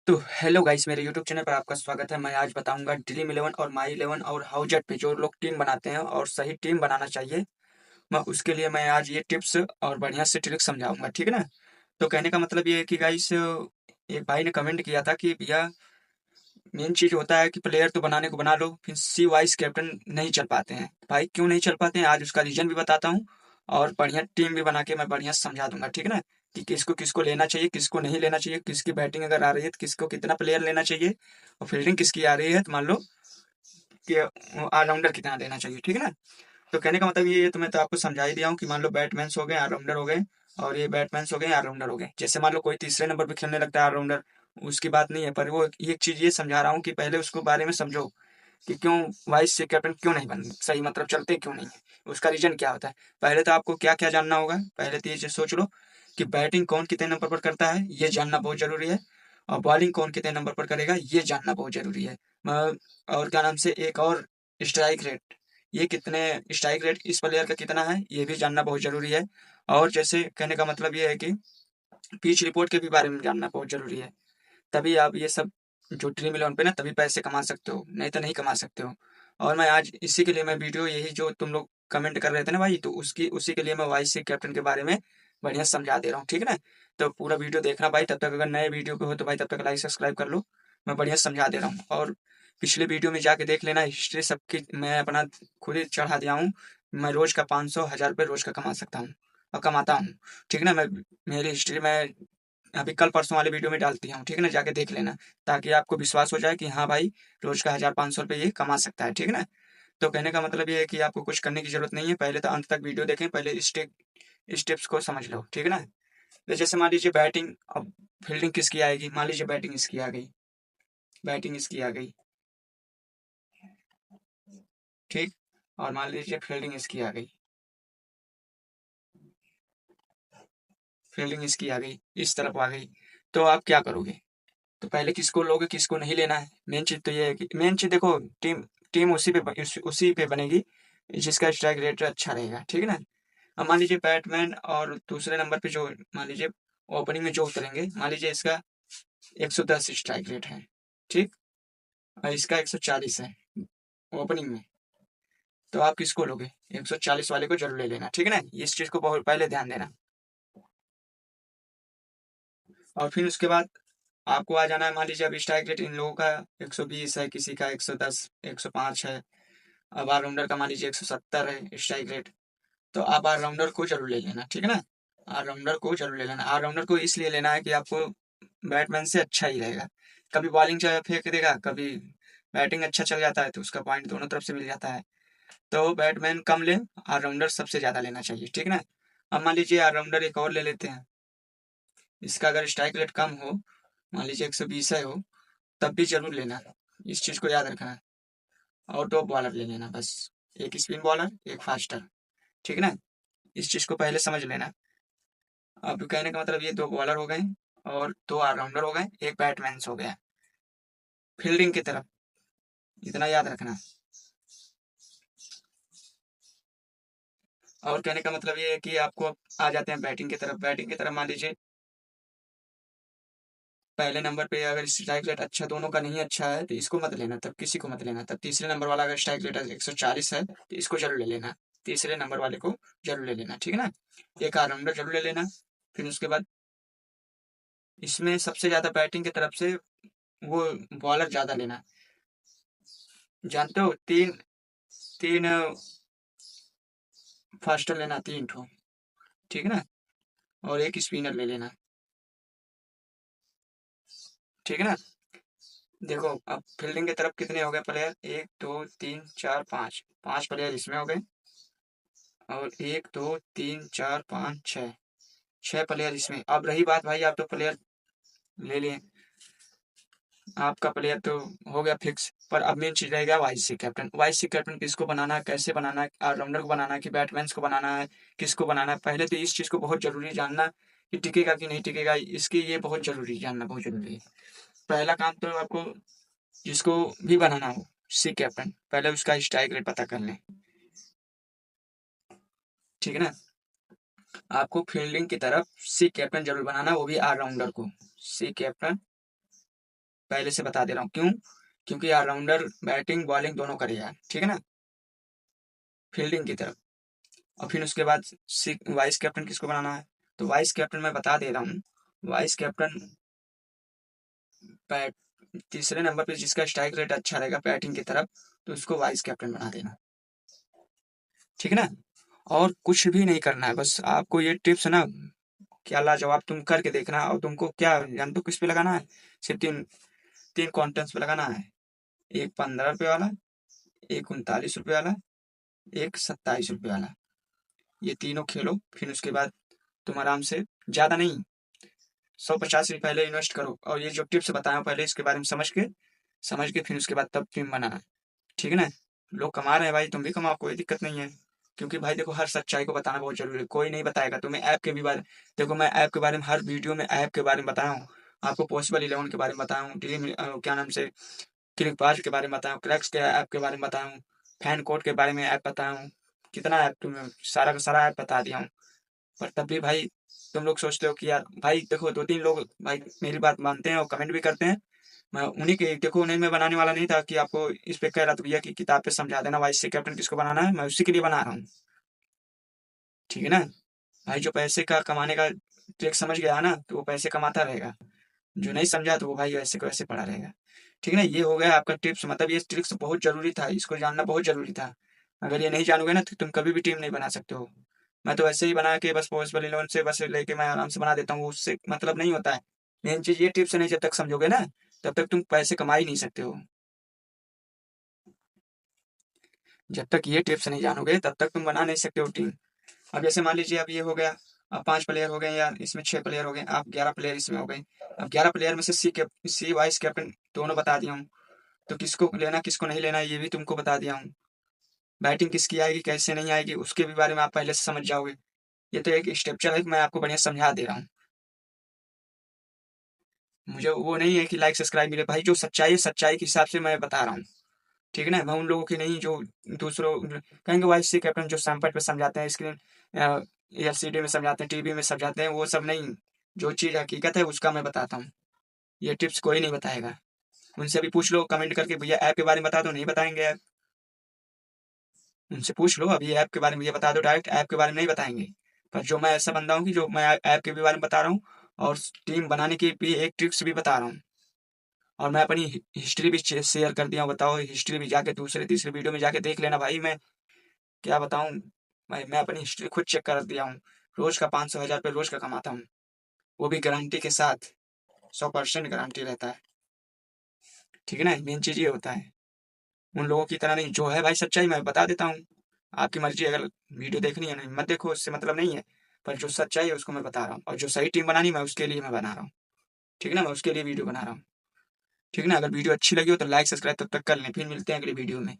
तो hello guys, मेरे YouTube channel पर आपका स्वागत है। मैं आज बताऊंगा ड्रीम इलेवन और माई इलेवन और हाउजेट पे जो लोग टीम बनाते हैं और सही टीम बनाना चाहिए, मैं उसके लिए मैं आज ये टिप्स और बढ़िया से ट्रिक्स समझाऊंगा, ठीक है ना। तो कहने का मतलब ये है कि गाइस, एक भाई ने कमेंट किया था कि भैया, मेन चीज होता है कि प्लेयर तो बनाने को बना लो, फिर सी वाइस कैप्टन नहीं चल पाते हैं। भाई क्यों नहीं चल पाते हैं, आज उसका रीजन भी बताता हूँ और बढ़िया टीम भी बना के मैं बढ़िया समझा दूंगा, ठीक है ना। कि किसको किसको लेना चाहिए, किसको नहीं लेना चाहिए, किसकी बैटिंग अगर आ रही है तो किसको कितना प्लेयर लेना चाहिए, और फील्डिंग किसकी आ रही है तो मान लो कि ऑलराउंडर कितना लेना चाहिए, ठीक है ना। तो कहने का मतलब ये है, तो मैं तो आपको समझा ही दिया हूँ कि मान लो बैटमैन्स हो गए, ऑलराउंडर हो गए, और ये बैट्समैन हो गए, ऑलराउंडर हो गए। जैसे मान लो कोई तीसरे नंबर पे खेलने लगता है ऑलराउंडर, उसकी बात नहीं है, पर वो एक चीज ये समझा रहा हूँ कि पहले उसको बारे में समझो कि क्यों वाइस से कैप्टन क्यों नहीं बन सही, मतलब चलते क्यों नहीं है, उसका रीजन क्या होता है। पहले तो आपको क्या क्या जानना होगा, पहले तो ये चीज सोच लो कि बैटिंग कौन कितने नंबर पर करता है, ये जानना बहुत जरूरी है। और बॉलिंग कौन कितने नंबर पर करेगा, ये जानना बहुत जरूरी है। और क्या नाम से, एक और स्ट्राइक रेट, ये कितने स्ट्राइक रेट इस प्लेयर का कितना है, ये भी जानना बहुत जरूरी है। और जैसे कहने का मतलब ये है कि पिच रिपोर्ट के भी बारे में जानना बहुत जरूरी है। तभी आप ये सब जो ड्रीम इलेवन पे ना, तभी पैसे कमा सकते हो, नहीं तो नहीं कमा सकते हो। और मैं आज इसी के लिए मैं वीडियो, यही जो तुम लोग कमेंट कर रहे थे ना भाई, तो उसकी उसी के लिए मैं वाइस से कैप्टन के बारे में बढ़िया समझा दे रहा हूँ, ठीक है ना। तो पूरा वीडियो देखना भाई, तब तक अगर नए वीडियो पे हो तो भाई तब तक लाइक सब्सक्राइब कर लो। मैं बढ़िया समझा दे रहा हूँ, और पिछले वीडियो में जाके देख लेना, हिस्ट्री सबकी मैं अपना खुद ही चढ़ा दिया हूँ। मैं रोज का 500 1000 रुपये रोज का कमा सकता हूँ और कमाता हूँ, ठीक है ना। मैं मेरी हिस्ट्री में अभी कल परसों वाले वीडियो में डाल दिया हूँ, ठीक है ना, जाके देख लेना, ताकि आपको विश्वास हो जाए कि हाँ भाई, रोज का 1000 500 रुपये ये कमा सकता है, ठीक है ना। तो कहने का मतलब ये है कि आपको कुछ करने की जरूरत नहीं है, पहले तो अंत तक वीडियो देखें, पहले स्टेप्स को समझ लो, ठीक है ना। तो जैसे मान लीजिए बैटिंग, अब फील्डिंग किसकी आएगी, मान लीजिए बैटिंग इसकी आ गई, बैटिंग इसकी आ गई, ठीक। और मान लीजिए फील्डिंग इसकी आ गई, फील्डिंग इसकी आ गई, इस तरफ आ गई। तो आप क्या करोगे, तो पहले किसको लोगे, किसको नहीं लेना है। मेन चीज तो ये है कि मेन चीज देखो, टीम टीम उसी पे बनेगी जिसका स्ट्राइक रेट अच्छा रहेगा, ठीक है ना। अब मान लीजिए बैट्समैन और दूसरे नंबर पे जो, मान लीजिए ओपनिंग में जो उतरेंगे, मान लीजिए इसका 110 स्ट्राइक रेट है, ठीक, और इसका 140 है ओपनिंग में। तो आप किसको लोगे, 140 वाले को जरूर ले लेना, ठीक है ना। इस चीज को बहुत पहले ध्यान देना। और फिर उसके बाद आपको आ जाना है, मान लीजिए अब स्ट्राइक रेट इन लोगों का 120 है, किसी का 110 105 है। अब ऑलराउंडर का मान लीजिए 170 है स्ट्राइक रेट। तो आप ऑलराउंडर को जरूर ले लेना, ठीक है ना। ऑलराउंडर को जरूर ले लेना, ऑलराउंडर को इसलिए लेना है कि आपको बैट्समैन से अच्छा ही रहेगा। कभी बॉलिंग चाहे फेंक देगा, कभी बैटिंग अच्छा चल जाता है, तो उसका पॉइंट दोनों तरफ से मिल जाता है। तो बैट्समैन कम ले, ऑलराउंडर सबसे ज्यादा लेना चाहिए, ठीक है ना। अब मान लीजिए ऑलराउंडर एक और ले लेते हैं, इसका अगर स्ट्राइक रेट कम हो, मान लीजिए 120 है हो, तब भी जरूर लेना। इस चीज को याद रखना। और दो बॉलर ले लेना बस, एक स्पिन बॉलर एक फास्टर, ठीक है ना। इस चीज को पहले समझ लेना। अब कहने का मतलब ये दो बॉलर हो गए और दो ऑलराउंडर हो गए, एक बैट्समैन हो गया। फील्डिंग की तरफ इतना याद रखना। और कहने का मतलब ये है कि आपको अब आ जाते हैं बैटिंग की तरफ। बैटिंग की तरफ मान लीजिए पहले नंबर पे अगर स्ट्राइक रेट अच्छा, दोनों का नहीं अच्छा है, तो इसको मत लेना, तब किसी को मत लेना। तब तीसरे नंबर वाला अगर स्ट्राइक रेट 140 है तो इसको जरूर ले लेना, तीसरे नंबर वाले को जरूर ले लेना, ठीक है ना। एक ऑलराउंडर जरूर ले लेना। फिर उसके बाद इसमें सबसे ज्यादा बैटिंग की तरफ से वो बॉलर ज्यादा लेना, जानते हो, तीन तीन फास्टर लेना, तीन ठो, ठीक है ना। और एक स्पिनर ले लेना, ठीक है ना। देखो अब फील्डिंग की तरफ कितने हो गए प्लेयर, 1 2 3 4 5, 5 प्लेयर इसमें हो गए। और 1 2 3 4 5 6, 6 प्लेयर इसमें। अब रही बात भाई, आप तो प्लेयर ले लिए, आपका प्लेयर तो हो गया फिक्स, पर अब मेन चीज रहेगा वाइस सी कैप्टन। वाइस सी कैप्टन किसको बनाना है, कैसे बनाना है, ऑलराउंडर को बनाना है कि बैट्समैन को बनाना है, किसको बनाना है, पहले तो इस चीज को बहुत जरूरी जानना कि टिकेगा कि नहीं टिकेगा, इसकी ये बहुत जरूरी जानना, बहुत जरूरी है। पहला काम तो आपको, जिसको भी बनाना हो सी कैप्टन, पहले उसका स्ट्राइक रेट पता कर लें, ठीक है ना। आपको फील्डिंग की तरफ सी कैप्टन जरूर बनाना, वो भी ऑलराउंडर को सी कैप्टन पहले से बता दे रहा हूँ। क्यों? क्योंकि ऑलराउंडर बैटिंग बॉलिंग दोनों करेगा, ठीक है ना, फील्डिंग की तरफ। और फिर उसके बाद वाइस कैप्टन किसको बनाना है, तो वाइस कैप्टन मैं बता दे रहा हूँ। वाइस कैप्टन बैट तीसरे नंबर पे जिसका स्ट्राइक रेट अच्छा रहेगा बैटिंग की तरफ, तो उसको वाइस कैप्टन बना देना, ठीक है ना। और कुछ भी नहीं करना है, बस आपको ये टिप्स ना क्या लाजवाब तुम करके देखना। और तुमको क्या जान तो किस पे लगाना है, सिर्फ तीन तीन कॉन्टेंट्स पे लगाना है। एक 15 रुपये वाला, एक 39 रुपये वाला, एक 27 रुपये वाला। ये तीनों खेलो, फिर उसके बाद तुम आराम से, ज़्यादा नहीं, 150 रुपये पहले इन्वेस्ट करो। और ये जो टिप्स बताया हूँ पहले इसके बारे में समझ के फिर उसके बाद तब टीम बनाना, ठीक है ना। लोग कमा रहे हैं भाई, तुम भी कमाओ, कोई दिक्कत नहीं है। क्योंकि भाई देखो, हर सच्चाई को बताना बहुत जरूरी है, कोई नहीं बताएगा तुम्हें ऐप के भी बारे। देखो मैं ऐप के बारे में हर वीडियो में ऐप के बारे में बताया हूँ। आपको पॉसिबल 11 के बारे में बताया हूँ, क्या नाम से, क्लिकबाज के बारे में बताया हूँ, क्रैक्स के ऐप के बारे में बताया हूँ, फैन कोड के बारे में ऐप बताया हूँ। कितना ऐप तुम्हें, सारा का सारा ऐप बता दिया हूँ। पर तब भी भाई तुम लोग सोचते हो कि यार भाई देखो, 2-3 लोग भाई मेरी बात मानते हैं और कमेंट भी करते हैं। मैं उन्हीं के, देखो उन्हें मैं बनाने वाला नहीं था कि आपको इस पे कह रहा था भैया कि किताब पे समझा देना वाइस से कैप्टन किसको बनाना है, मैं उसी के लिए बना रहा हूँ, ठीक है ना। भाई जो पैसे का कमाने का ट्रिक समझ गया ना, तो वो पैसे कमाता रहेगा। जो नहीं समझा तो वो भाई वैसे को वैसे पड़ा रहेगा, ठीक है ना। ये हो गया आपका टिप्स, मतलब ये ट्रिक्स बहुत जरूरी था, इसको जानना बहुत जरूरी था। अगर ये नहीं जानोगे ना तो तुम कभी भी टीम नहीं बना सकते हो। मैं तो ऐसे ही बना के बस पॉसिबल 11 से बस लेके मैं आराम से बना देता हूँ, उससे मतलब नहीं होता है। मेन चीज ये टिप्स नहीं, जब तक समझोगे ना तब तक तुम पैसे कमा ही नहीं सकते हो। जब तक ये टिप्स नहीं जानोगे तब तक तुम बना नहीं सकते हो टीम। अब जैसे मान लीजिए अब ये हो गया, अब 5 प्लेयर हो गए या इसमें 6 प्लेयर हो गए, अब 11 प्लेयर इसमें हो गए। अब 11 प्लेयर में से सी वाइस कैप्टन दोनों बता दिया हूँ। तो किसको लेना किसको नहीं लेना ये भी तुमको बता दिया हूँ। बैटिंग किसकी आएगी कैसे नहीं आएगी उसके भी बारे में आप पहले से समझ जाओगे। ये तो एक स्ट्रक्चर है, मैं आपको बढ़िया समझा दे रहा हूँ। मुझे वो नहीं है कि लाइक सब्सक्राइब मिले, भाई जो सच्चाई है सच्चाई के हिसाब से मैं बता रहा हूँ, ठीक है ना। मैं उन लोगों की नहीं जो दूसरों कहेंगे वाइस सी कैप्टन जो सैंपल पे समझाते हैं, स्क्रीन एलसीडी में समझाते हैं, टीवी में समझाते हैं, वो सब नहीं। जो चीज़ हकीकत है उसका मैं बताता हूँ। ये टिप्स कोई नहीं बताएगा। उनसे भी पूछ लो कमेंट करके, भैया ऐप के बारे में बता दो, नहीं बताएंगे ऐप। उनसे पूछ लो अभी ऐप के बारे में ये बता दो, डायरेक्ट ऐप के बारे में नहीं बताएंगे। पर जो मैं ऐसा बंदा हूँ कि जो मैं ऐप के भी बारे में बता रहा हूँ और टीम बनाने की भी एक ट्रिक्स भी बता रहा हूँ। और मैं अपनी हिस्ट्री भी शेयर कर दिया हूँ, बताओ हिस्ट्री भी जाके दूसरे तीसरे वीडियो में जाके देख लेना भाई। मैं क्या बताऊँ भाई, मैं अपनी हिस्ट्री खुद चेक कर दिया हूँ। रोज का 500-1000 रुपये रोज का कमाता हूँ, वो भी गारंटी के साथ, 100% गारंटी रहता है, ठीक है ना। मेन चीज ये होता है, उन लोगों की तरह नहीं। जो है भाई सच्चाई मैं बता देता हूँ, आपकी मर्जी, अगर वीडियो देखनी है नहीं मत देखो, उससे मतलब नहीं है। पर जो सच्चाई है उसको मैं बता रहा हूँ, और जो सही टीम बनानी मैं उसके लिए मैं बना रहा हूँ, ठीक है ना। मैं उसके लिए वीडियो बना रहा हूँ, ठीक है ना। अगर वीडियो अच्छी लगी हो तो लाइक सब्सक्राइब तब तक कर लें, फिर मिलते हैं अगली वीडियो में।